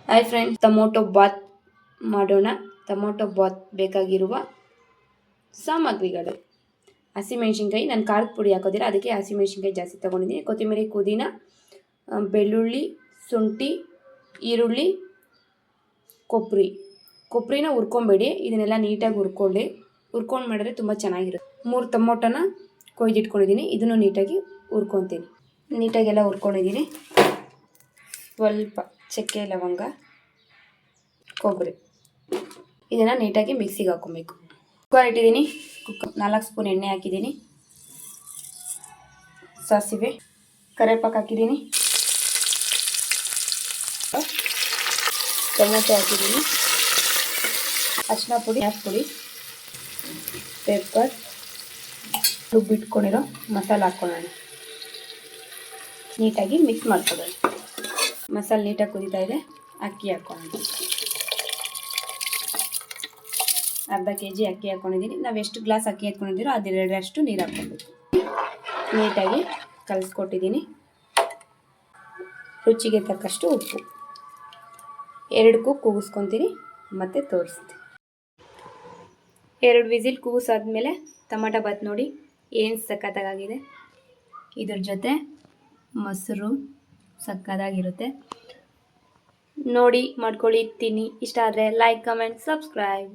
Hi friends, tomato Baat ಮಾಡೋಣ. Tomato Baat ಬೇಕಾಗಿರುವ ಸಾಮಗ್ರಿಗಳು: ಹಸಿಮೆಣಸಿನ್ಕಾಯಿ, ನಾನು ಖಾರದ ಪುಡಿ ಹಾಕೋದಿಲ್ಲ, ಅದಕ್ಕೆ ಹಸಿಮೆಣಸಿನ್ಕಾಯಿ ಜಾಸ್ತಿ ತೊಗೊಂಡಿದ್ದೀನಿ. ಕೊತ್ತಂಬರಿ, ಪುದೀನ, ಬೆಳ್ಳುಳ್ಳಿ, ಶುಂಠಿ, ಈರುಳ್ಳಿ, ಕೊಬ್ಬರಿನ ಹುರ್ಕೊಬೇಡಿ, ಇದನ್ನೆಲ್ಲ ನೀಟಾಗಿ ಹುರ್ಕೊಂಡು ಮಾಡಿದ್ರೆ ತುಂಬ ಚೆನ್ನಾಗಿರುತ್ತೆ. 3 ಟೊಮೊಟೊನ ಕೊಯ್ದಿಟ್ಕೊಂಡಿದ್ದೀನಿ, ಇದನ್ನು ನೀಟಾಗಿ ಹುರ್ಕೊತೀನಿ. ನೀಟಾಗೆಲ್ಲ ಹುರ್ಕೊಂಡಿದ್ದೀನಿ. ಸ್ವಲ್ಪ ಚಕ್ಕೆ, ಲವಂಗ, ಕೊಬ್ಬರಿ, ಇದನ್ನು ನೀಟಾಗಿ ಮಿಕ್ಸಿಗೆ ಹಾಕ್ಕೊಬೇಕು. ಕುಕ್ಕರ್ ಇಟ್ಟಿದ್ದೀನಿ. 4 ಸ್ಪೂನ್ ಎಣ್ಣೆ ಹಾಕಿದ್ದೀನಿ. ಸಾಸಿವೆ, ಕರಿವೇಪಾಕು ಹಾಕಿದ್ದೀನಿ. ಟೊಮೆಟೊ ಹಾಕಿದ್ದೀನಿ. ಅರಿಶಿನ ಪುಡಿ, ಪೆಪ್ಪರ್, ರುಬ್ಬಿಟ್ಕೊಂಡಿರೋ ಮಸಾಲೆ ಹಾಕ್ಕೊಳ್ಳೋಣ. ನೀಟಾಗಿ ಮಿಕ್ಸ್ ಮಾಡ್ಕೊಳ್ಳೋಣ. ಮಸಾಲೆ ನೀಟಾಗಿ ಕುದೀತಾ ಇದೆ. ಅಕ್ಕಿ ಹಾಕ್ಕೊಳ್ಳೋಣ. ಅರ್ಧ kg ಅಕ್ಕಿ ಹಾಕ್ಕೊಂಡಿದ್ದೀನಿ. ನಾವು ಎಷ್ಟು ಗ್ಲಾಸ್ ಅಕ್ಕಿ ಹಾಕ್ಕೊಂಡಿದ್ದೀರೋ ಅದೆರಡರಷ್ಟು ನೀರು ಹಾಕ್ಕೊಬೇಕು. ನೀಟಾಗಿ ಕಲಿಸ್ಕೊಟ್ಟಿದ್ದೀನಿ. ರುಚಿಗೆ ತಕ್ಕಷ್ಟು ಉಪ್ಪು. 2 ಕೂಗಿಸ್ಕೊತೀನಿ, ಮತ್ತೆ ತೋರಿಸ್ತೀನಿ. 2 ವಿಸಿಲ್ ಕೂಗಿಸಾದ್ಮೇಲೆ ಟೊಮೊಟೊ ಬಾತ್ ನೋಡಿ ಏನು ಸಖತ್ತಾಗಿದೆ. ಇದ್ರ ಜೊತೆ ಮೊಸರು ಸಖತ್ತಾಗಿರುತ್ತೆ. ನೋಡಿ ಮಾಡ್ಕೊಳ್ಳಿ, ತಿನ್ನಿ. ಇಷ್ಟ ಆದರೆ ಲೈಕ್, ಕಮೆಂಟ್, ಸಬ್ಸ್ಕ್ರೈಬ್.